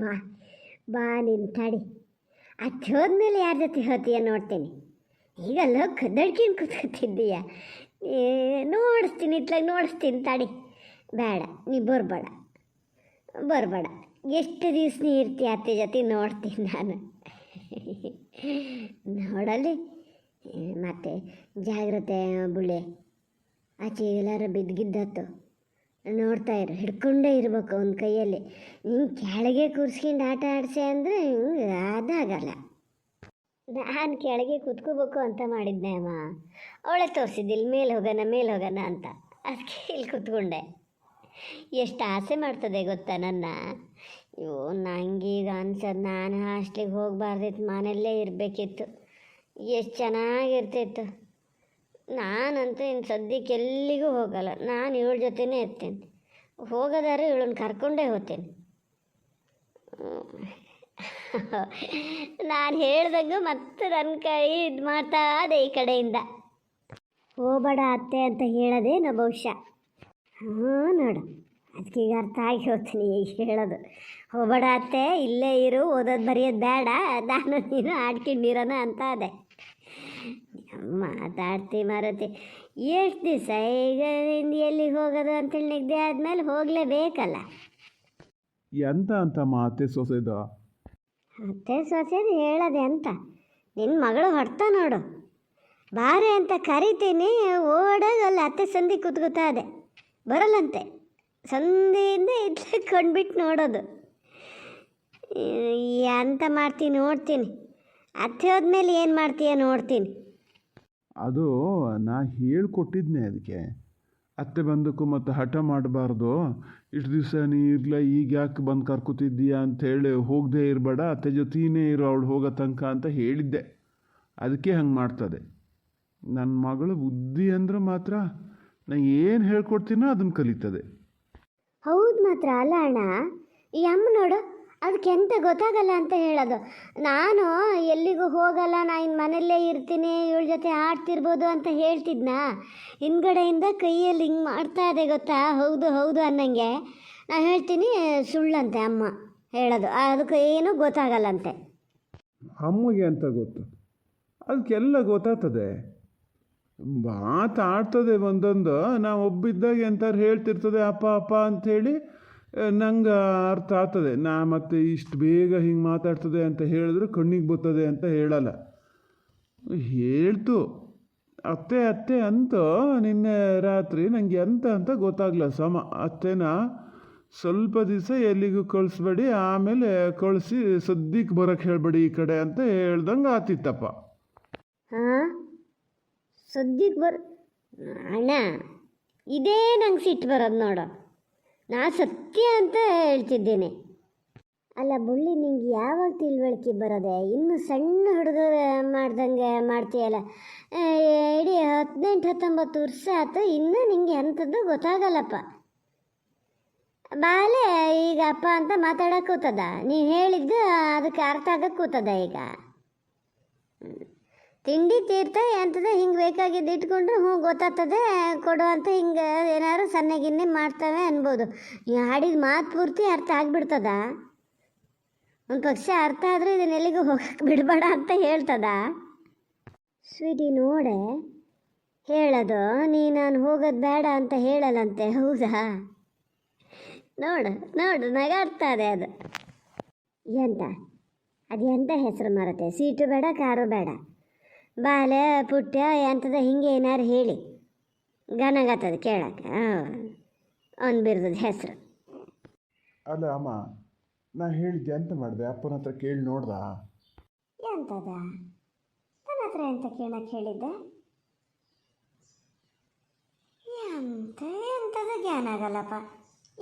ಬಾ ಬಾ ನಿನ್ನ ತಡಿ. ಅತ್ತೆ ಹೋದ್ಮೇಲೆ ಯಾರ ಜೊತೆ ಹೋತೀಯ ನೋಡ್ತೀನಿ. ಈಗಲ್ಲ ಕದಡ್ಕಿನ ಕೂತ್ಕೊತಿದ್ದೀಯ. ನೋಡಿಸ್ತೀನಿ ಇತ್ಲಾಗ ನೋಡಿಸ್ತೀನಿ ತಡಿ. ಬೇಡ ನೀ ಬರಬೇಡ. ಎಷ್ಟು ದಿವ್ಸ ನೀ ಇರ್ತೀಯ ಅತ್ತೆ ಜೊತೆ ನೋಡ್ತೀನಿ ನಾನು. ನೋಡಲ್ಲಿ ಮತ್ತೆ ಜಾಗ್ರತೆ ಬುಳ್ಳೆ. ಆಚೆ ಎಲ್ಲಾರು ಬಿದ್ದಿದ್ದತ್ತು ನೋಡ್ತಾ ಇರು. ಹಿಡ್ಕೊಂಡೇ ಇರ್ಬೇಕು ಒಂದು ಕೈಯಲ್ಲಿ. ನೀನು ಕೆಳಗೆ ಕೂರಿಸ್ಕೊಂಡು ಆಟ ಆಡಿಸೆ ಅಂದರೆ ಅದಾಗಲ್ಲ. ನಾನು ಕೆಳಗೆ ಕೂತ್ಕೋಬೇಕು ಅಂತ ಮಾಡಿದ್ದೆ ಅಮ್ಮ. ಅವಳೆ ತೋರಿಸಿದ್ದಿಲ್ಲ ಮೇಲೆ ಹೋಗೋಣ ಅಂತ. ಅದಕ್ಕೆ ಇಲ್ಲಿ ಕೂತ್ಕೊಂಡೆ. ಎಷ್ಟು ಆಸೆ ಮಾಡ್ತದೆ ಗೊತ್ತಾ ನನ್ನ. ಅಯ್ಯೋ ನನಗೀಗ ಅನ್ಸೋದು ನಾನು ಹಾಸ್ಟ್ಲಿಗೆ ಹೋಗಬಾರ್ದಿತ್ತು, ಮನೆಯಲ್ಲೇ ಇರಬೇಕಿತ್ತು. ಎಷ್ಟು ಚೆನ್ನಾಗಿರ್ತಿತ್ತು. ನಾನಂತೂ ಇನ್ನು ಸದ್ಯಕ್ಕೆ ಎಲ್ಲಿಗೂ ಹೋಗಲ್ಲ. ನಾನು ಇವಳ ಜೊತೆನೇ ಇರ್ತೀನಿ. ಹೋಗೋದಾದ್ರೆ ಇವಳನ್ನು ಕರ್ಕೊಂಡೇ ಹೋಗ್ತೀನಿ. ನಾನು ಹೇಳ್ದಂಗೆ ಮತ್ತೆ ನನ್ನ ಕೈ ಇದು ಮಾಡ್ತಾ ಅದೇ ಈ ಕಡೆಯಿಂದ. ಹೋಗಬೇಡ ಅತ್ತೆ ಅಂತ ಹೇಳೋದೇನೋ ಬಹುಶಃ. ನೋಡು ಅದಕ್ಕೆ ಈಗ ಅರ್ಥ ಆಗಿ ಹೋಗ್ತೀನಿ ಈಗ ಹೇಳೋದು. ಹೋಗಬೇಡ ಅತ್ತೆ, ಇಲ್ಲೇ ಇರು, ಓದೋದು ಬರೆಯೋದು ಬೇಡ, ನಾನು ನೀನು ಆಡ್ಕೊಂಡಿರೋಣ ಅಂತ ಅದೇ. ಮಾತಾಡ್ತಿ ಮಾರುತಿ. ಎಷ್ಟು ದಿವಸ ಈಗ ಎಲ್ಲಿಗೆ ಹೋಗೋದು ಅಂತೇಳಿ ನಿಗದಿ ಆದಮೇಲೆ ಹೋಗಲೇಬೇಕಲ್ಲ. ಎಂತ ಅಂತಮ್ಮ ಅತ್ತೆ ಸೊಸೆದು? ಅತ್ತೆ ಸೊಸೆದು ಹೇಳೋದೆ ಅಂತ. ನಿನ್ನ ಮಗಳು ಹೊಡ್ತಾ ನೋಡು. ಬಾರೆ ಅಂತ ಕರಿತೀನಿ, ಓಡೋದು ಅಲ್ಲಿ ಅತ್ತೆ ಸಂಧಿ ಕೂತ್ಕೋತಾ ಇದೆ. ಬರಲ್ಲಂತೆ. ಸಂಧಿಯಿಂದ ಇಟ್ಲೆ ಕೊಂಡ್ಬಿಟ್ಟು ನೋಡೋದು. ಎಂತ ಮಾಡ್ತೀನಿ ನೋಡ್ತೀನಿ. ಅತ್ತೆ ಹೋದ್ಮೇಲೆ ಏನು ಮಾಡ್ತೀಯ ನೋಡ್ತೀನಿ. ಅದು ನಾ ಹೇಳ್ಕೊಟ್ಟಿದ್ನೆ ಅದಕ್ಕೆ. ಅತ್ತೆ ಬಂದಕ್ಕೂ ಮತ್ತು ಹಠ ಮಾಡಬಾರ್ದು. ಇಷ್ಟು ದಿವಸ ನೀ ಇರಲ್ಲ, ಈಗ ಯಾಕೆ ಬಂದು ಕರ್ಕೊತಿದ್ದೀಯಾ ಅಂಥೇಳಿ ಹೋಗದೆ ಇರಬೇಡ, ಅತ್ತೆ ಜೊತೆನೇ ಇರು ಅವಳು ಹೋಗೋ ತನಕ ಅಂತ ಹೇಳಿದ್ದೆ. ಅದಕ್ಕೆ ಹಂಗೆ ಮಾಡ್ತದೆ. ನನ್ನ ಮಗಳು ಬುದ್ಧಿ ಅಂದ್ರೆ ಮಾತ್ರ ನಾ ಏನು ಹೇಳ್ಕೊಡ್ತೀನೋ ಅದನ್ನು ಕಲಿತದೆ. ಹೌದು ಮಾತ್ರ ಅಲ್ಲ ಅಣ್ಣ. ಈ ಅಮ್ಮ ನೋಡು ಅದಕ್ಕೆ ಎಂತ ಗೊತ್ತಾಗಲ್ಲ ಅಂತ ಹೇಳೋದು. ನಾನು ಎಲ್ಲಿಗೂ ಹೋಗಲ್ಲ, ನಾನು ಇನ್ನು ಮನೆಯಲ್ಲೇ ಇರ್ತೀನಿ, ಇವಳ ಜೊತೆ ಆಡ್ತಿರ್ಬೋದು ಅಂತ ಹೇಳ್ತಿದ್ನಾ. ಹಿಂದ್ಗಡೆಯಿಂದ ಕೈಯಲ್ಲಿ ಹಿಂಗೆ ಮಾಡ್ತಾ ಇದೆ ಗೊತ್ತಾ, ಹೌದು ಅನ್ನಂಗೆ. ನಾನು ಹೇಳ್ತೀನಿ ಸುಳ್ಳಂತೆ ಅಮ್ಮ ಹೇಳೋದು. ಅದಕ್ಕೆ ಏನೂ ಗೊತ್ತಾಗಲ್ಲಂತೆ. ಅಮ್ಮಗೆ ಅಂತ ಗೊತ್ತು, ಅದಕ್ಕೆಲ್ಲ ಗೊತ್ತಾಗ್ತದೆ. ಮಾತಾಡ್ತದೆ ಒಂದೊಂದು. ನಾವು ಒಬ್ಬಿದ್ದಾಗ ಎಂಥವ್ರು ಹೇಳ್ತಿರ್ತದೆ ಅಪ್ಪ ಅಂಥೇಳಿ ನಂಗೆ ಅರ್ಥ ಆಗ್ತದೆ. ನಾ ಮತ್ತೆ ಇಷ್ಟು ಬೇಗ ಹಿಂಗೆ ಮಾತಾಡ್ತದೆ ಅಂತ ಹೇಳಿದ್ರೆ ಕಣ್ಣಿಗೆ ಬರ್ತದೆ ಅಂತ ಹೇಳಲ್ಲ. ಹೇಳ್ತು ಅತ್ತೆ ಅಂತ ನಿನ್ನೆ ರಾತ್ರಿ ನನಗೆ ಎಂತ ಅಂತ ಗೊತ್ತಾಗಲ್ಲ ಸಮ. ಅತ್ತೆನ ಸ್ವಲ್ಪ ದಿವಸ ಎಲ್ಲಿಗೂ ಕಳಿಸ್ಬೇಡಿ, ಆಮೇಲೆ ಕಳಿಸಿ ಸದ್ಯಕ್ಕೆ ಬರೋಕ್ಕೆ ಹೇಳಬೇಡಿ ಈ ಕಡೆ ಅಂತ ಹೇಳ್ದಂಗೆ ಆತಿತ್ತಪ್ಪ. ಹಾಂ ಸದ್ಯಕ್ಕೆ ಅಣ್ಣ, ಇದೇ ನಂಗೆ ಸಿಟ್ಟು ಬರೋದು ನೋಡು. ನಾ ಸತ್ಯ ಅಂತ ಹೇಳ್ತಿದ್ದೇನೆ. ಅಲ್ಲ ಬುಳ್ಳಿ, ನಿಂಗೆ ಯಾವಾಗ ತಿಳುವಳಿಕೆ ಬರೋದೆ? ಇನ್ನು ಸಣ್ಣ ಹುಡುಗರು ಮಾಡ್ದಂಗೆ ಮಾಡ್ತೀಯಲ್ಲ. ಇಡೀ 18-19 ವರ್ಷ ಆಯ್ತು, ಇನ್ನೂ ನಿಂಗೆ ಎಂಥದ್ದು ಗೊತ್ತಾಗಲ್ಲಪ್ಪ. ಬಾಲೆ ಈಗ ಅಪ್ಪ ಅಂತ ಮಾತಾಡೋಕೆ ಕೂತದ. ನೀವು ಹೇಳಿದ್ದು ಅದಕ್ಕೆ ಅರ್ಥ ಆಗಕ್ಕೆ ಕೂತದ. ಈಗ ತಿಂಡಿ ತೀರ್ಥ ಎಂಥದ್ದು ಹಿಂಗೆ ಬೇಕಾಗಿದ್ದು ಇಟ್ಕೊಂಡ್ರೆ ಗೊತ್ತಾಗ್ತದೆ ಕೊಡು ಅಂತ. ಹಿಂಗೆ ಏನಾದ್ರು ಸಣ್ಣಗಿನ್ನೆ ಮಾಡ್ತವೆ ಅನ್ಬೋದು. ನೀವು ಆಡಿದ ಮಾತು ಪೂರ್ತಿ ಅರ್ಥ ಆಗಿಬಿಡ್ತದ. ಒಂದು ಪಕ್ಷ ಅರ್ಥ ಆದರೆ ಇದನ್ನೆಲ್ಲಿಗೂ ಹೋಗಕ್ಕೆ ಬಿಡಬೇಡ ಅಂತ ಹೇಳ್ತದ. ಸ್ವೀಟಿ ನೋಡೆ ಹೇಳೋದು, ನಾನು ಹೋಗೋದು ಬೇಡ ಅಂತ ಹೇಳಲ್ಲಂತೆ. ಹೌದಾ? ನೋಡು ನಗಾಡ್ತಾ ಇದೆ ಅದು. ಎಂತ ಹೆಸರು ಮಾರುತ್ತೆ? ಸೀಟು ಬೇಡ, ಕಾರು ಬೇಡ, ಬಾಲೆ ಪುಟ್ಟ ಎಂಥದ ಹಿಂಗೆ ಏನಾರು ಹೇಳಿ ಗನಗತ್ತದ ಕೇಳಕ್ಕೆ. ಅವ್ನು ಬಿರ್ದದ ಹೆಸರು. ಅಲ್ಲ ಅಮ್ಮ, ನಾ ಹೇಳಿದ್ದೆ ಎಂತ ಮಾಡಿದೆ? ಅಪ್ಪನ ಹತ್ರ ಕೇಳಿ ನೋಡ್ದ? ಎಂತದ? ನನ್ನ ಹತ್ರ ಎಂತ ಕೇಳಕ್ಕೆ ಹೇಳಿದ್ದೆ? ಎಂಥದ ಜ್ಞಾನ ಆಗಲ್ಲಪ್ಪ.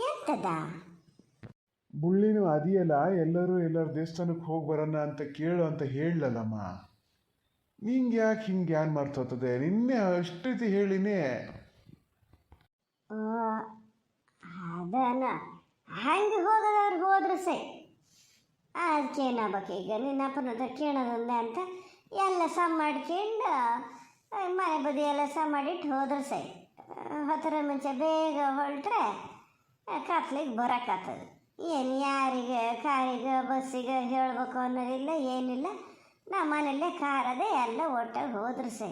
ಎಂತದ? ಬುಳ್ಳಿನೂ ಅದಿಯಲ್ಲ, ಎಲ್ಲರೂ ದೇವಸ್ಥಾನಕ್ಕೆ ಹೋಗಿ ಬರೋಣ ಅಂತ ಕೇಳು ಅಂತ ಹೇಳಲ್ಲಮ್ಮ. ನಿಂಗೆ ಯಾಕೆ ಹಿಂಗೆ ಏನು ಮಾಡ್ತದೆ? ನಿನ್ನೆ ಅಷ್ಟು ರೀತಿ ಹೇಳಿನೇ. ಅದನ್ನ ಹಂಗೆ ಹೋಗೋದವ್ರು ಹೋದ್ರೆ ಸೈ. ಅದಕ್ಕೇನಾಗಬೇಕು ಈಗ? ನಿನ್ನ ಅಪ್ಪನ ಹತ್ರ ಕೇಳೋದೊಂದೇ ಅಂತ ಎಲ್ಲ ಸಮ ಮಾಡ್ಕೊಂಡು ಮನೆ ಬದಿ ಎಲ್ಲ ಸಮ ಮಾಡಿಟ್ಟು ಹೋದ್ರೆ ಸೈ. ಹೊತ್ತರ ಮುಂಚೆ ಬೇಗ ಹೊರಟ್ರೆ ಕತ್ಲಿಗೆ ಬರೋಕ್ಕಾಗ್ತದೆ. ಏನು ಯಾರಿಗೆ ಕಾಯಿ ಬಸ್ಸಿಗೆ ಹೇಳಬೇಕು ಅನ್ನೋದಿಲ್ಲ, ಏನಿಲ್ಲ. ನಮ್ಮ ಮನೆಯಲ್ಲೇ ಕಾರದೆ ಎಲ್ಲ ಒಟ್ಟಾಗಿ ಹೋದ್ರು ಸೈ.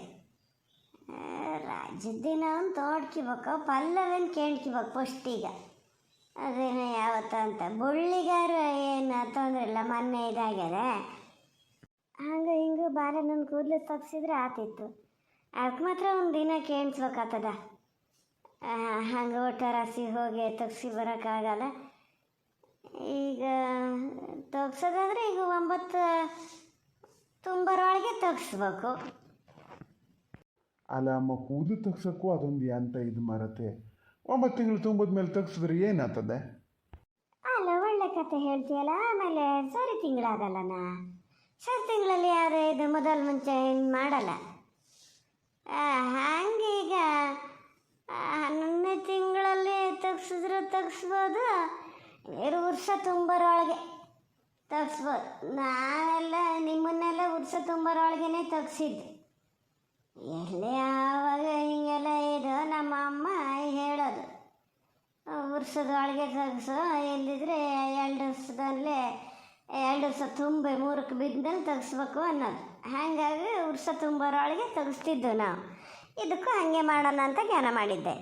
ರಾಜ್ಯದ್ದಿನ ಅವ್ನು ತೋಡ್ಕಿಬೇಕು, ಪಲ್ಲವೇನು ಕೇಳ್ಕಿಬೇಕು ಫಸ್ಟಿಗೆ. ಅದೇನು ಯಾವತ್ತು ಅಂತ ಬುಳ್ಳಿಗಾರ ಏನು ತೊಂದರೆ ಇಲ್ಲ, ಮೊನ್ನೆ ಇದಾಗ್ಯದ. ಹಂಗೆ ಹಿಂಗೆ ಬಾರೆ ನನ್ನ ಕೂದಲು ತಗ್ಸಿದ್ರೆ ಆತಿತ್ತು. ಅದಕ್ಕೆ ಮಾತ್ರ ಒಂದು ದಿನ ಕೇಳಿಸ್ಬೇಕಾಗ್ತದ. ಹಂಗೆ ಒಟ್ಟಾರಾಸಿ ಹೋಗಿ ತಗ್ಸಿ ಬರೋಕ್ಕಾಗಲ್ಲ. ಈಗ ತಗ್ಸೋದಾದ್ರೆ ಈಗ 9 ತುಂಬರೊಳಗೆ ತಗ್ಸ್ಬೇಕು. ಅಲ್ಲ ಅಮ್ಮ, ಕೂದಲು ತೆಗ್ಸೋಕ್ಕೂ ಅದೊಂದು ಅಂತ ಇದು ಮರತೆ. 9 ತಿಂಗಳು ತುಂಬಿದ ಮೇಲೆ ತೆಗ್ಸಿದ್ರೆ ಏನಾಗ್ತದೆ? ಅಲ್ಲ, ಒಳ್ಳೆ ಕತೆ ಹೇಳ್ತೀಯಲ್ಲ. ಆಮೇಲೆ ಸರಿ ತಿಂಗಳಾಗಲ್ಲನ. ಸರಿ ತಿಂಗಳಲ್ಲಿ ಯಾರು ಇದು ಮೊದಲು ಮುಂಚೆ ಏನು ಮಾಡಲ್ಲ. ಹಂಗೆ ಈಗ 11ನೇ ತಿಂಗಳಲ್ಲಿ ತೆಗ್ಸಿದ್ರೆ ತೆಗ್ಸ್ಬೋದು, 2 ವರ್ಷ ತುಂಬರೊಳಗೆ ತೆಗ್ಸ್ಬೋದು. ನಾವೆಲ್ಲ ನಿಮ್ಮನ್ನೆಲ್ಲ ವರ್ಷ ತುಂಬರೊಳಗೇ ತೆಗ್ಸಿದ್ದು. ಎಲ್ಲೇ ಆವಾಗ ಹಿಂಗೆಲ್ಲ ಇದು ನಮ್ಮ ಅಮ್ಮ ಹೇಳೋದು, ವರ್ಷದೊಳಗೆ ತೆಗ್ಸು, ಇಲ್ಲಿದ್ರೆ 2 ವರ್ಷದಲ್ಲೇ 2 ವರ್ಷ ತುಂಬಿ 3ಕ್ಕೆ ಬಿದ್ದಲ್ಲಿ ತೆಗಿಸ್ಬೇಕು ಅನ್ನೋದು. ಹಾಗಾಗಿ ವರ್ಷ ತುಂಬರೊಳಗೆ ತೆಗಿಸ್ತಿದ್ದು ನಾವು. ಇದಕ್ಕೂ ಹಾಗೆ ಮಾಡೋಣ ಅಂತ ಜ್ಞಾನ ಮಾಡಿದ್ದೆ.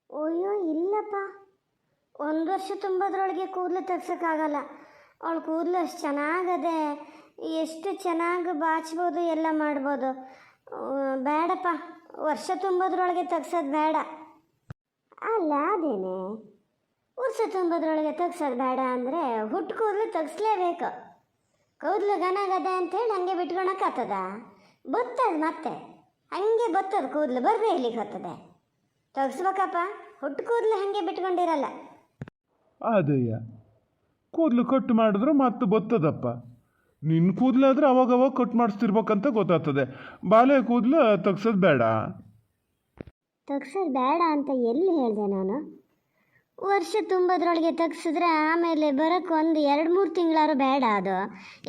ಅಯ್ಯೋ ಇಲ್ಲಪ್ಪ, 1 ವರ್ಷ ತುಂಬೋದ್ರೊಳಗೆ ಕೂದಲು ತೆಗ್ಸೋಕ್ಕಾಗಲ್ಲ. ಅವಳು ಕೂದಲು ಅಷ್ಟು ಚೆನ್ನಾಗದೆ, ಎಷ್ಟು ಚೆನ್ನಾಗಿ ಬಾಚ್ಬೋದು, ಎಲ್ಲ ಮಾಡ್ಬೋದು. ಬೇಡಪ್ಪ, ವರ್ಷ ತುಂಬೋದ್ರೊಳಗೆ ತೆಗ್ಸೋದು ಬೇಡ. ಅಲ್ಲ ಅದೇನೆ, ವರ್ಷ ತುಂಬೋದ್ರೊಳಗೆ ತೆಗ್ಸೋದು ಬೇಡ ಅಂದರೆ ಹುಟ್ಟು ಕೂದಲು ತೆಗ್ಸ್ಲೇಬೇಕು. ಕೂದಲು ಗನಗದೆ ಅಂತೇಳಿ ಹಂಗೆ ಬಿಟ್ಕೊಳಕ್ಕಾಗ್ತದ? ಬತ್ತದ ಮತ್ತೆ ಹಂಗೆ ಬತ್ತದ ಕೂದಲು, ಬರದೇ ಇಲ್ಲಿಗೆ ಹೋಗ್ತದೆ. ತೆಗ್ಸ್ಬೇಕಪ್ಪ, ಹುಟ್ಟು ಕೂದಲು ಹಾಗೆ ಬಿಟ್ಕೊಂಡಿರಲ್ಲ. ಅದೇಯ, ಕೂದಲು ಕಟ್ ಮಾಡಿದ್ರೆ ಮತ್ತೆ ಬರ್ತದಪ್ಪ. ನಿನ್ನ ಕೂದಲಾದ್ರೆ ಅವಾಗವಾಗ ಕಟ್ ಮಾಡಿಸ್ತಿರ್ಬೇಕಂತ ಗೊತ್ತಾಗ್ತದೆ. ಬಾಲೆ ಕೂದಲು ತೆಗ್ಸೋದು ಬೇಡ. ತೆಗ್ಸೋದು ಬೇಡ ಅಂತ ಎಲ್ಲಿ ಹೇಳಿದೆ ನಾನು? ವರ್ಷ ತುಂಬೋದ್ರೊಳಗೆ ತೆಗ್ಸಿದ್ರೆ ಆಮೇಲೆ ಬರೋಕ್ಕೆ 1-2-3 ತಿಂಗಳಾರು ಬೇಡ. ಅದು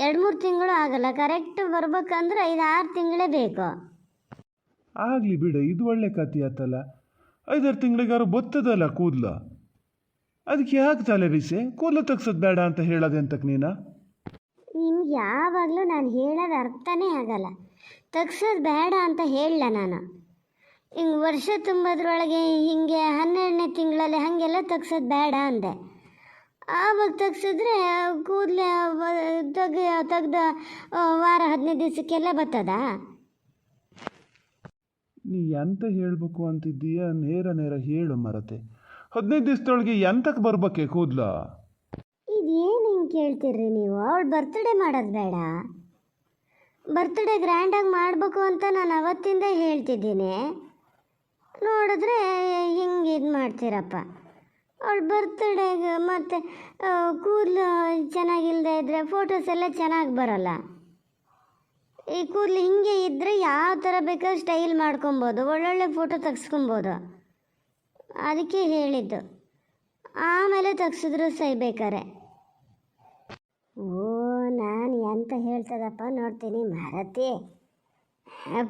2-3 ತಿಂಗಳು ಆಗಲ್ಲ. ಕರೆಕ್ಟ್ ಬರ್ಬೇಕಂದ್ರೆ 5-6 ತಿಂಗಳೇ ಬೇಕು. ಆಗಲಿ ಬಿಡು, ಇದು ಒಳ್ಳೆ ಕತೆ ಆತಲ್ಲ. 5-6 ತಿಂಗಳಿಗಾರು ಬರ್ತದಲ್ಲ ಕೂದಲು. ಅದಕ್ಕೆ ಯಾಕೆ ತಲೆ ಬಿಸಿ? ಕೂದಲು ತೆಗ್ಸೋದು ಬೇಡ ಅಂತ ಹೇಳೋದೆ ಅಂತಕ್ಕೆ ನೀನು? ನಿಮ್ಗೆ ಯಾವಾಗಲೂ ನಾನು ಹೇಳೋದು ಅರ್ಥನೇ ಆಗಲ್ಲ. ತೆಗ್ಸೋದು ಬೇಡ ಅಂತ ಹೇಳಲ್ಲ ನಾನು. ಹಿಂಗೆ ವರ್ಷ ತುಂಬೋದ್ರೊಳಗೆ ಹಿಂಗೆ 12ನೇ ತಿಂಗಳಲ್ಲಿ ಹಾಗೆಲ್ಲ ತೆಗ್ಸೋದು ಬೇಡ ಅಂದೆ. ಆವಾಗ ತೆಗ್ಸಿದ್ರೆ ಕೂದಲು ತೆಗ್ದು ವಾರ 15 ದಿವಸಕ್ಕೆಲ್ಲ ಬರ್ತದ? ನೀ ಎಂತ ಹೇಳಬೇಕು ಅಂತಿದ್ದೀಯ? ನೇರ ಹೇಳು ಮರತೆ. 15 ದಿವಸದೊಳಗೆ ಎಂತಕ್ಕೆ ಬರ್ಬೇಕೆ ಕೂದಲು? ಇದೇನು ಹಿಂಗೆ ಕೇಳ್ತೀರ್ರಿ ನೀವು? ಅವಳು ಬರ್ತ್ಡೇ ಮಾಡೋದು ಬೇಡ, ಬರ್ತ್ಡೇ ಗ್ರ್ಯಾಂಡಾಗಿ ಮಾಡಬೇಕು ಅಂತ ನಾನು ಅವತ್ತಿಂದ ಹೇಳ್ತಿದ್ದೀನಿ. ನೋಡಿದ್ರೆ ಹಿಂಗೆ ಇದು ಮಾಡ್ತೀರಪ್ಪ. ಅವಳು ಬರ್ತ್ಡೇಗೆ ಮತ್ತು ಕೂದಲು ಚೆನ್ನಾಗಿಲ್ಲದೆ ಇದ್ದರೆ ಫೋಟೋಸ್ ಎಲ್ಲ ಚೆನ್ನಾಗಿ ಬರೋಲ್ಲ. ಈ ಕೂದಲು ಹಿಂಗೆ ಇದ್ದರೆ ಯಾವ ಥರ ಬೇಕಾದ್ರೂ ಸ್ಟೈಲ್ ಮಾಡ್ಕೊಬೋದು, ಒಳ್ಳೊಳ್ಳೆ ಫೋಟೋ ತೆಗ್ಸ್ಕೊಬೋದು. ಅದಕ್ಕೆ ಹೇಳಿದ್ದು. ಆಮೇಲೆ ತೆಗ್ಸಿದ್ರು ಸೈಬೇಕಾರೆ. ಓ, ನಾನು ಎಂತ ಹೇಳ್ತದಪ್ಪ ನೋಡ್ತೀನಿ ಮರತಿ.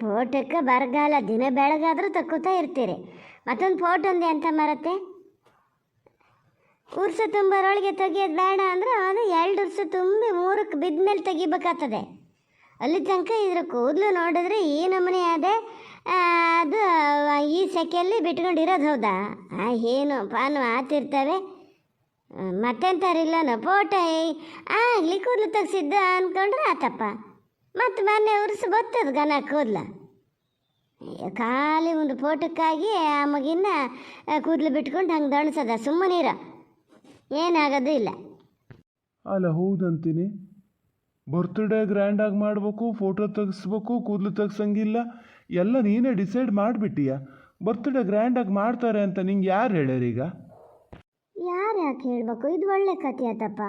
ಫೋಟೋಕ್ಕೆ ಬರಗಾಲ, ದಿನ ಬೆಳಗಾದರೂ ತಕ್ಕೋತಾ ಇರ್ತೀರಿ. ಮತ್ತೊಂದು ಫೋಟೋ ಒಂದು ಎಂತ ಮರತೆ? ವರ್ಷ ತುಂಬರೊಳಗೆ ತೆಗಿಯೋದು ಬೇಡ ಅಂದ್ರೆ ಅದು 2 ವರ್ಷ ತುಂಬಿ 3ಕ್ಕೆ ಬಿದ್ದ ಮೇಲೆ ತೆಗಿಬೇಕಾಗ್ತದೆ. ಅಲ್ಲಿ ತನಕ ಇದ್ರ ಕೂದಲು ನೋಡಿದ್ರೆ ಈ ನಮೂನೆ ಅದೇ. ಅದು ಈ ಸೆಕೆಯಲ್ಲಿ ಬಿಟ್ಕೊಂಡಿರೋದು ಹೌದಾ? ಏನು ಪಾನು ಆತಿರ್ತವೆ. ಮತ್ತೆಂತಾರಿಲ್ಲನ ಫೋಟೋ ಆಗಲಿ ಕೂದಲು ತೆಗ್ಸಿದ್ದ ಅಂದ್ಕೊಂಡ್ರೆ ಆತಪ್ಪ. ಮತ್ತು ಮೊನ್ನೆ ಉರ್ಸು ಬರ್ತದ ಗನ ಕೂದಲು. ಖಾಲಿ ಒಂದು ಫೋಟೋಕ್ಕಾಗಿ ಆ ಮಗಿನ ಕೂದಲು ಬಿಟ್ಕೊಂಡು ಹಂಗೆ ದಣಿಸೋದ? ಸುಮ್ಮನಿರ, ಏನಾಗೋದು ಇಲ್ಲ. ಅಲ್ಲ ಹೌದಂತೀನಿ, ಬರ್ತ್ಡೇ ಗ್ರ್ಯಾಂಡಾಗಿ ಮಾಡಬೇಕು, ಫೋಟೋ ತೆಗಿಸ್ಬೇಕು, ಕೂದಲು ತೆಗ್ಸಂಗಿಲ್ಲ, ಎಲ್ಲ ನೀನೇ ಡಿಸೈಡ್ ಮಾಡಿಬಿಟ್ಟಿಯಾ? ಬರ್ತ್ಡೇ ಗ್ರ್ಯಾಂಡಾಗಿ ಮಾಡ್ತಾರೆ ಅಂತ ನಿಂಗೆ ಯಾರು ಹೇಳ್ಯಾರೀಗ? ಯಾರು ಯಾಕೆ ಹೇಳಬೇಕು? ಇದು ಒಳ್ಳೆ ಕಥೆ ಆತಪ್ಪ.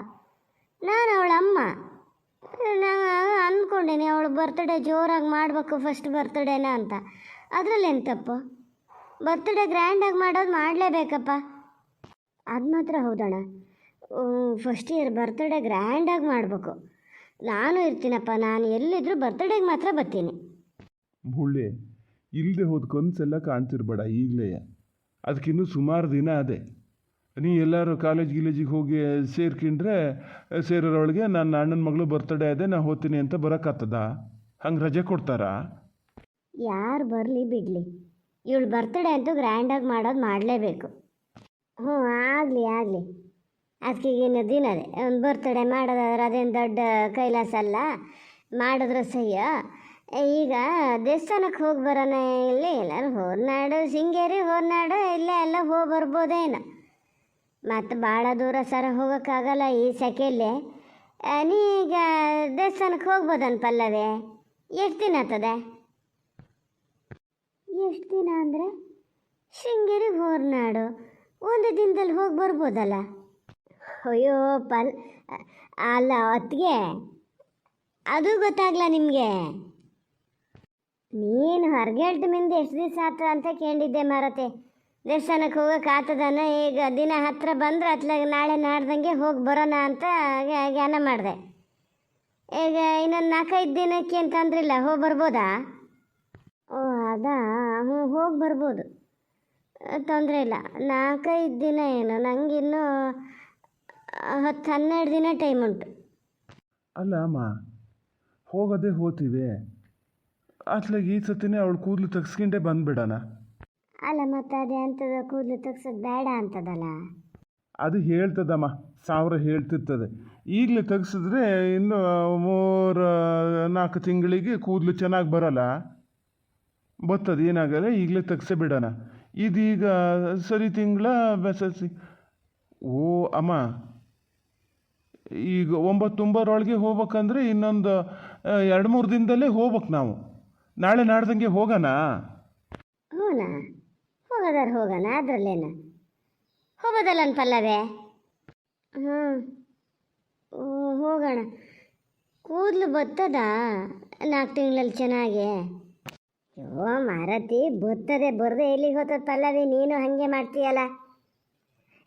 ನಾನು ಅವಳ ಅಮ್ಮ, ನಾನು ಅಂದ್ಕೊಂಡೇನೆ ಅವಳು ಬರ್ತ್ಡೇ ಜೋರಾಗಿ ಮಾಡಬೇಕು, ಫಸ್ಟ್ ಬರ್ತ್ಡೇನ ಅಂತ. ಅದರಲ್ಲೇನು ತಪ್ಪು? ಬರ್ತ್ಡೇ ಗ್ರ್ಯಾಂಡಾಗಿ ಮಾಡೋದು ಮಾಡಲೇಬೇಕಪ್ಪ. ಅದು ಮಾತ್ರ ಹೌದಣ್ಣ, ಫಸ್ಟ್ ಇಯರ್ ಬರ್ತ್ಡೇ ಗ್ರ್ಯಾಂಡಾಗಿ ಮಾಡಬೇಕು. ನಾನು ಇರ್ತೀನಪ್ಪ, ನಾನು ಎಲ್ಲಿದ್ದರೂ ಬರ್ತ್ಡೇಗೆ ಮಾತ್ರ ಬರ್ತೀನಿ. ಬುಳ್ಳಿ, ಇಲ್ಲದೆ ಹೋದ ಕನಸೆಲ್ಲ ಕಾಣ್ತಿರ್ಬೇಡ ಈಗಲೇ. ಅದಕ್ಕಿನ್ನೂ ಸುಮಾರು ದಿನ ಅದೇ. ನೀ ಎಲ್ಲರೂ ಕಾಲೇಜ್ ಗಿಲೇಜಿಗೆ ಹೋಗಿ ಸೇರ್ಕೊಂಡ್ರೆ ಸೇರೋರೊಳಗೆ ನನ್ನ ಅಣ್ಣನ ಮಗಳು ಬರ್ತಡೇ ಅದೇ ನಾ ಹೋಗ್ತೀನಿ ಅಂತ ಬರೋಕ್ಕಾಗ್ತದ? ಹಂಗೆ ರಜೆ ಕೊಡ್ತಾರಾ? ಯಾರು ಬರಲಿ ಬಿಡಲಿ, ಇವಳು ಬರ್ತಡೇ ಅಂತೂ ಗ್ರ್ಯಾಂಡಾಗಿ ಮಾಡೋದು ಮಾಡಲೇಬೇಕು. ಹ್ಞೂ, ಆಗಲಿ ಆಗಲಿ. ಅದಕ್ಕೆ ಏನು ದಿನದೇ ಒಂದು ಬರ್ತಡೇ ಮಾಡೋದಾದ್ರೆ ಅದೇನು ದೊಡ್ಡ ಕೈಲಾಸ ಅಲ್ಲ, ಮಾಡಿದ್ರೆ ಸಹ್ಯ. ಈಗ ದೇವಸ್ಥಾನಕ್ಕೆ ಹೋಗಿ ಬರೋಣ, ಇಲ್ಲಿ ಎಲ್ಲರೂ ಹೊರನಾಡು ಶೃಂಗೇರಿ ಹೊರನಾಡು ಇಲ್ಲೇ ಎಲ್ಲ ಹೋಗಿ ಬರ್ಬೋದೇನು. ಮತ್ತು ಭಾಳ ದೂರ ಸರ ಹೋಗೋಕ್ಕಾಗಲ್ಲ ಈ ಸೆಕೆಯಲ್ಲಿ. ನೀ ಈಗ ದೇವಸ್ಥಾನಕ್ಕೆ ಹೋಗ್ಬೋದನ್ ಪಲ್ಲವಿ? ಎಷ್ಟು ದಿನ ಆಗ್ತದೆ? ಎಷ್ಟು ದಿನ ಅಂದರೆ ಶೃಂಗೇರಿ ಹೊರನಾಡು ಒಂದು ದಿನದಲ್ಲಿ ಹೋಗಿ ಬರ್ಬೋದಲ್ಲ? ಅಯ್ಯೋ ಅಲ್ಲ ಹೊತ್ತಿಗೆ ಅದು ಗೊತ್ತಾಗ್ಲ ನಿಮಗೆ? ನೀನು ಹೊರಗೆಳ್ದು ಮಿಂದ ಎಷ್ಟು ದಿವಸ ಆತ ಅಂತ ಕೇಳಿದ್ದೆ ಮಾರತೆ. ದೇವಸ್ಥಾನಕ್ಕೆ ಹೋಗೋಕೆ ಆತದನ? ಈಗ ದಿನ ಹತ್ತಿರ ಬಂದ್ರೆ ಅತ್ಲಾಗ ನಾಳೆ ನಾಡ್ದಂಗೆ ಹೋಗಿ ಬರೋಣ ಅಂತ ಜ್ಞಾನ ಮಾಡಿದೆ. ಈಗ ಇನ್ನೊಂದು 4-5 ದಿನಕ್ಕೆ ಅಂತ ಅಂದ್ರಿಲ್ಲ, ಹೋಗಿ ಬರ್ಬೋದಾ? ಓ ಅದಾ, ಹ್ಞೂ ಹೋಗಿ ಬರ್ಬೋದು, ತೊಂದರೆ ಇಲ್ಲ. 4-5 ದಿನ ಏನು, ನನಗಿನ್ನೂ 10-12 ದಿನ ಟೈಮ್ ಉಂಟು. ಅಲ್ಲ ಅಮ್ಮ, ಹೋಗೋದೇ ಹೋಗ್ತೀವಿ, ಅತ್ಲಾಗ ಈ ಸತಿನೇ ಅವಳು ಕೂದಲು ತೆಗ್ಸ್ಕೊಂಡೇ ಬಂದುಬಿಡೋಣ. ಅಲ್ಲ ಮತ್ತು ಅದೇ ಅಂಥದ್ದು ಕೂದಲು ತೆಗ್ಸೋದು ಬೇಡ ಅಂತದಲ್ಲ? ಅದು ಹೇಳ್ತದಮ್ಮ, 1000 ಹೇಳ್ತಿರ್ತದೆ. ಈಗಲೇ ತೆಗ್ಸಿದ್ರೆ ಇನ್ನು 3-4 ತಿಂಗಳಿಗೆ ಕೂದಲು ಚೆನ್ನಾಗಿ ಬರೋಲ್ಲ, ಬರ್ತದೆ, ಏನಾಗಲ್ಲ. ಈಗಲೇ ತೆಗ್ಸೇ ಬಿಡೋಣ. ಇದೀಗ ಸರಿ ತಿಂಗಳ ಬೆಸಸಿ. ಓ ಅಮ್ಮ, ಈಗ 9-10 ಹೋಗ್ಬೇಕಂದ್ರೆ ಇನ್ನೊಂದು 2-3 ದಿನದಲ್ಲೇ ಹೋಗ್ಬೇಕು ನಾವು. ನಾಳೆ ನಾಡ್ದಂಗೆ ಹೋಗೋಣ. ಹ್ಞೂನಾ? ಹೋಗೋದಾರ ಹೋಗೋಣ, ಅದರಲ್ಲೇನು ಹೋಗೋದಲ್ಲ ಪಲ್ಲವೇ? ಹ್ಞೂ ಹೋಗೋಣ. ಕೂದಲು ಬರ್ತದ 4 ತಿಂಗಳಲ್ಲಿ ಚೆನ್ನಾಗಿ? ಅಯ್ಯೋ ಮಾರತಿ, ಬರ್ತದೆ, ಬರದೆ ಎಲ್ಲಿಗೆ ಹೋಗ್ತದೆ ಪಲ್ಲವಿ? ನೀನು ಹಾಗೆ ಮಾಡ್ತೀಯಲ್ಲ.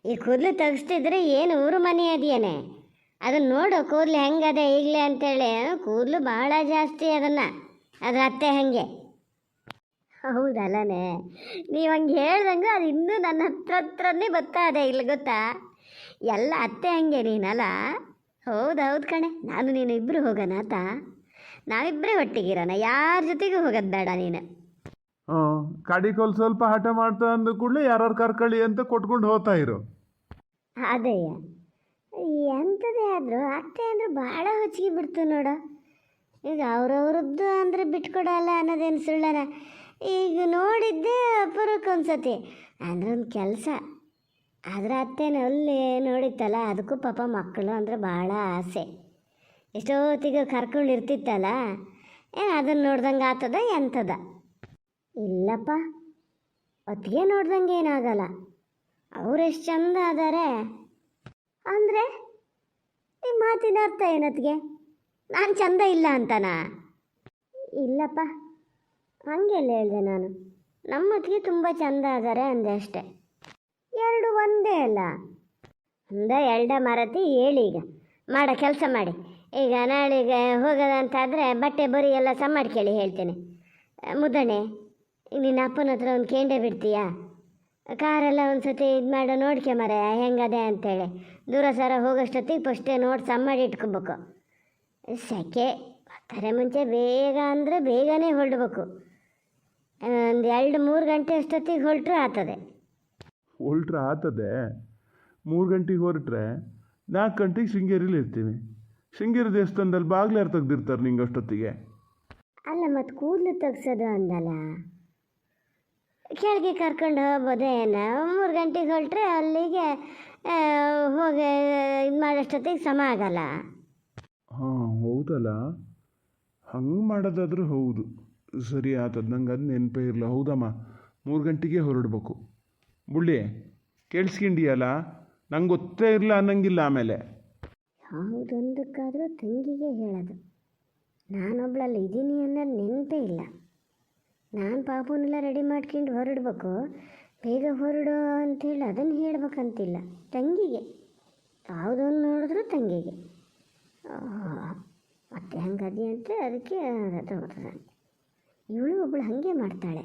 ಈ ಕೂದಲು ತೆಗಿಸ್ತಿದ್ರೆ ಏನು ಊರು ಮನೆ ಅದೆಯೇನೆ? ಅದನ್ನು ನೋಡು ಕೂದಲು ಹೆಂಗದೆ ಈಗಲೇ ಅಂತೇಳಿ. ಕೂದಲು ಭಾಳ ಜಾಸ್ತಿ ಅದನ್ನು, ಅದ್ರ ಅತ್ತೆ ಹಾಗೆ. ಹೌದಲ್ಲನೇ? ನೀವು ಹಂಗೆ ಹೇಳ್ದಂಗೆ ಅದು ಇನ್ನೂ ನನ್ನ ಹತ್ರನೇ ಬರ್ತಾ ಇದೆ, ಇಲ್ಲ ಗೊತ್ತಾ? ಎಲ್ಲ ಅತ್ತೆ ಹಂಗೆ ನೀನಲ್ಲ? ಹೌದು ಕಣೆ. ನಾನು ನೀನು ಇಬ್ಬರು ಹೋಗೋಣ ಆತ? ನಾವಿಬ್ಬರೇ ಒಟ್ಟಿಗಿರೋಣ, ಯಾರ ಜೊತೆಗೂ ಹೋಗೋದು ಬೇಡ ನೀನು. ಕಾಡಿಕೋಲ್ ಸ್ವಲ್ಪ ಹಠ ಮಾಡ್ತಾ ಅಂದ ಕೂಡಲೇ ಯಾರು ಕರ್ಕೊಳ್ಳಿ ಅಂತ ಕೊಟ್ಕೊಂಡು ಹೋಗ್ತಾ ಇರು. ಅದೇಯ, ಎಂಥದೇ ಆದರೂ ಅತ್ತೆ ಅಂದ್ರೆ ಭಾಳ ಹೊಚ್ಚಿಗೆ ಬಿಡ್ತು ನೋಡು. ಈಗ ಅವ್ರವ್ರದ್ದು ಅಂದರೆ ಬಿಟ್ಕೊಡಲ್ಲ ಅನ್ನೋದೇನು ಸುಳ್ಳನ? ಈಗ ನೋಡಿದ್ದೆ ಅಪರೂಪಕ್ಕೆ ಅನ್ಸತಿ ಅಂದ್ರೆ ಒಂದು ಕೆಲಸ. ಆದರೆ ಅತ್ತೇನು ಅಲ್ಲಿ ನೋಡಿತ್ತಲ್ಲ, ಅದಕ್ಕೂ ಪಾಪ ಮಕ್ಕಳು ಅಂದರೆ ಭಾಳ ಆಸೆ. ಎಷ್ಟೊತ್ತಿಗೆ ಕರ್ಕೊಂಡು ಇರ್ತಿತ್ತಲ್ಲ, ಏನು ಅದನ್ನು ನೋಡ್ದಂಗೆ ಆಗ್ತದ ಎಂಥದ? ಇಲ್ಲಪ್ಪ, ಹೊತ್ತಿಗೆ ನೋಡ್ದಂಗೆ ಏನಾಗಲ್ಲ. ಅವ್ರು ಎಷ್ಟು ಚಂದ ಅದಾರೆ ಅಂದರೆ ನಿಮ್ಮ ಮಾತಿನ ಅರ್ಥ ಏನತ್ತಿಗೆ? ನಾನು ಚಂದ ಇಲ್ಲ ಅಂತನಾ? ಇಲ್ಲಪ್ಪ, ಹಂಗೆಲ್ಲ ಹೇಳಿದೆ ನಾನು. ನಮ್ಮತ್ತಿಗೆ ತುಂಬ ಚಂದ ಅದಾರೆ ಅಂದೆ ಅಷ್ಟೆ. 2 ಒಂದೇ ಅಲ್ಲ, 1-2 ಮಾರತಿ. ಹೇಳಿ ಈಗ ಮಾಡೋ ಕೆಲಸ ಮಾಡಿ. ಈಗ ನಾಳೆಗೆ ಹೋಗೋದಂತಾದರೆ ಬಟ್ಟೆ ಬರೀ ಎಲ್ಲ ಮಾಡ್ಕೇಳಿ ಹೇಳ್ತೇನೆ. ಮುದಣೆ, ನಿನ್ನ ಅಪ್ಪನ ಹತ್ರ ಒಂದು ಕೇಂಡೆ ಬಿಡ್ತೀಯಾ? ಕಾರೆಲ್ಲ ಒಂದು ಸತಿ ಇದು ಮಾಡೋ ನೋಡ್ಕೊಂಬರ ಹೆಂಗದೆ ಅಂತೇಳಿ. ದೂರ ಸರ ಹೋಗೋಷ್ಟೊತ್ತಿಗೆ ಫಸ್ಟೇ ನೋಡಿ ಮಾಡಿ ಇಟ್ಕೊಬೇಕು. ಸೆಕೆ ಬರ್ತಾರೆ ಮುಂಚೆ ಬೇಗ ಅಂದರೆ ಬೇಗನೆ ಹೊರಡ್ಬೇಕು. ಒಂದು 2-3 ಗಂಟೆ ಅಷ್ಟೊತ್ತಿಗೆ ಹೊರಟ್ರೆ ಆಗ್ತದೆ. 3 ಗಂಟೆಗೆ ಹೊರಟ್ರೆ 4 ಗಂಟೆಗೆ ಶೃಂಗೇರಿಲಿ ಇರ್ತೀವಿ. ಶೃಂಗೇರಿ ದೇವಸ್ಥಾನದಲ್ಲಿ ಬಾಗ್ಲಾರು ತೆಗ್ದಿರ್ತಾರೆ ನಿಂಗೆ ಅಷ್ಟೊತ್ತಿಗೆ. ಅಲ್ಲ, ಮತ್ತು ಕೂದಲು ತೆಗ್ಸೋದು ಅಂದಲ್ಲ, ಕೆಳಗೆ ಕರ್ಕೊಂಡು ಹೋಗ್ಬೋದೇನ? 3 ಗಂಟೆಗೆ ಹೊರಟ್ರೆ ಅಲ್ಲಿಗೆ ಹೋಗಿ ಇದು ಮಾಡೋಷ್ಟೊತ್ತಿಗೆ ಸಮ ಆಗಲ್ಲ. ಹಾಂ ಹೌದಲ್ಲ, ಹಂಗೆ ಮಾಡೋದಾದ್ರೂ ಹೌದು, ಸರಿ ಆತದ. ನಂಗೆ ಅದು ನೆನಪೇ ಇರಲ್ಲ. ಹೌದಮ್ಮ, 3 ಗಂಟೆಗೆ ಹೊರಡ್ಬೇಕು. ಬುಳ್ಳಿ ಕೇಳಿಸ್ಕೊಂಡಿಯಲ್ಲ? ನಂಗೆ ಗೊತ್ತೇ ಇರಲ್ಲ ಅನ್ನಂಗಿಲ್ಲ ಆಮೇಲೆ. ಯಾವುದೊಂದಕ್ಕಾದರೂ ತಂಗಿಗೆ ಹೇಳೋದು. ನಾನೊಬ್ಳಲ್ಲಿ ಇದ್ದೀನಿ ಅನ್ನೋದು ನೆನಪೇ ಇಲ್ಲ. ನಾನು ಪಾಪುನೆಲ್ಲ ರೆಡಿ ಮಾಡ್ಕೊಂಡು ಹೊರಡ್ಬೇಕು, ಬೇಗ ಹೊರಡು ಅಂಥೇಳಿ ಅದನ್ನು ಹೇಳ್ಬೇಕಂತಿಲ್ಲ ತಂಗಿಗೆ. ಯಾವುದನ್ನು ನೋಡಿದ್ರು ತಂಗಿಗೆ ಮತ್ತೆ ಹಂಗದೆ ಅಂತ ಅದಕ್ಕೆ ಇವಳು ಒಬ್ಬಳು ಹಾಗೆ ಮಾಡ್ತಾಳೆ.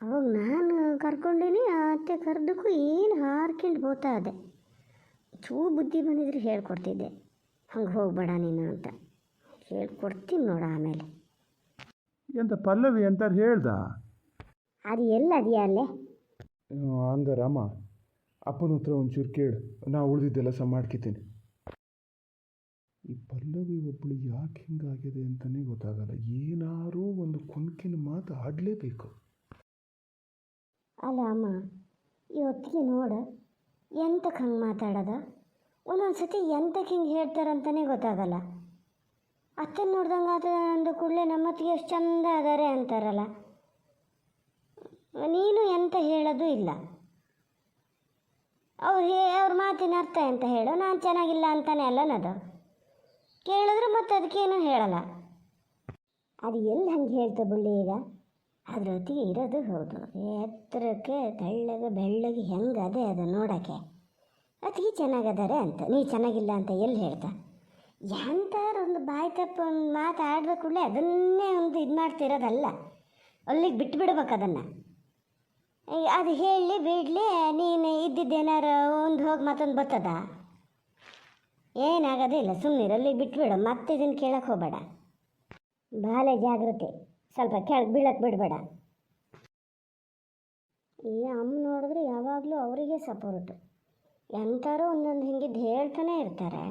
ಅವಾಗ ನಾನು ಕರ್ಕೊಂಡಿನಿ, ಅತ್ತೆ ಕರೆದಕ್ಕೂ ಏನು ಹಾರ್ಕೊಂಡು ಬೋತಾ ಅದೆ. ಬುದ್ಧಿ ಬಂದಿದ್ರೆ ಹೇಳ್ಕೊಡ್ತಿದ್ದೆ, ಹಂಗೆ ಹೋಗ್ಬೇಡ ನೀನು ಅಂತ. ಹೇಳ್ಕೊಡ್ತೀನಿ ನೋಡ ಆಮೇಲೆ. ಎಂತ ಪಲ್ಲವಿ ಅಂತಾರೆ ಹೇಳ್ದ? ಅದು ಎಲ್ಲ ಅದೆಯಾ ಅಲ್ಲೇ? ಹಂಗಾರಮ್ಮ ಅಪ್ಪನ ಹತ್ರ ಒಂಚೂರು ಕೇಳು, ನಾ ಉಳಿದಿದ್ದೆಲ್ಲ ಸಹ ಮಾಡ್ಕಿದ್ದೀನಿ. ಈ ಪಲ್ಲವಿ ಒಬ್ಬಳು ಯಾಕೆ ಹಿಂಗಾಗಿದೆ ಅಂತಲೇ ಗೊತ್ತಾಗಲ್ಲ. ಏನಾರೂ ಒಂದು ಕುಣ್ಕಿನ ಮಾತು ಆಡಲೇಬೇಕು. ಅಲ್ಲ ಅಮ್ಮ, ಇವತ್ತಿಗೆ ನೋಡು ಎಂತಕ್ಕೆ ಹಂಗೆ ಮಾತಾಡೋದು. ಒಂದೊಂದು ಸತಿ ಎಂತಕ್ಕೆ ಹಿಂಗೆ ಹೇಳ್ತಾರಂತಲೇ ಗೊತ್ತಾಗಲ್ಲ. ಅತ್ತೆ ನೋಡ್ದಂಗೆ ಆತ ಅಂದ ಕೂಡಲೇ ನಮ್ಮತ್ತಿಗೆ ಎಷ್ಟು ಚಂದ ಅದಾರೆ ಅಂತಾರಲ್ಲ. ನೀನು ಎಂತ ಹೇಳೋದು ಇಲ್ಲ. ಅವ್ರ ಮಾತಿನ ಅರ್ಥ ಎಂತ ಹೇಳು? ನಾನು ಚೆನ್ನಾಗಿಲ್ಲ ಅಂತಾನೆ ಅಲ್ಲನದು. ಕೇಳಿದ್ರೆ ಮತ್ತೆ ಅದಕ್ಕೇನು ಹೇಳಲ್ಲ. ಅದು ಎಲ್ಲಿ ಹಂಗೆ ಹೇಳ್ತಾ ಬುಳ್ಳಿ ಈಗ? ಅದ್ರ ಹೊತ್ತಿಗೆ ಇರೋದು ಹೌದು, ಎತ್ತರಕ್ಕೆ ತೆಳ್ಳಗೆ ಬೆಳ್ಳಗೆ ಹೆಂಗೆ ಅದೇ ಅದು ನೋಡೋಕ್ಕೆ. ಅದಕ್ಕೆ ಚೆನ್ನಾಗದಾರೆ ಅಂತ, ನೀ ಚೆನ್ನಾಗಿಲ್ಲ ಅಂತ ಎಲ್ಲಿ ಹೇಳ್ತಾ? ಎಂತಾರು ಒಂದು ಬಾಯಿ ತಪ್ಪು ಒಂದು ಮಾತಾಡಿದ ಕೂಡಲೇ ಅದನ್ನೇ ಒಂದು ಇದು ಮಾಡ್ತಿರೋದಲ್ಲ, ಅಲ್ಲಿಗೆ ಬಿಟ್ಬಿಡ್ಬೇಕು ಅದನ್ನು. ಅದು ಹೇಳಲಿ ಬಿಡಲಿ, ನೀನು ಇದ್ದಿದ್ದೇನಾರು ಒಂದು ಹೋಗಿ ಮತ್ತೊಂದು ಬರ್ತದ? ಏನಾಗೋದೇ ಇಲ್ಲ, ಸುಮ್ಮನಿರು, ಅಲ್ಲಿಗೆ ಬಿಟ್ಬಿಡು. ಮತ್ತೆ ಇದನ್ನು ಕೇಳಕ್ಕೆ ಹೋಗಬೇಡ. ಬಾಳೆ ಜಾಗ್ರತೆ, ಸ್ವಲ್ಪ ಕೆಳಗೆ ಬೀಳಕ್ಕೆ ಬಿಡಬೇಡ. ಈ ಅಮ್ಮ ನೋಡಿದ್ರೆ ಯಾವಾಗಲೂ ಅವರಿಗೆ ಸಪೋರ್ಟು. ಎಂಥಾರೋ ಒಂದೊಂದು ಹಿಂಗಿದ್ದು ಹೇಳ್ತಾನೆ ಇರ್ತಾರೆ.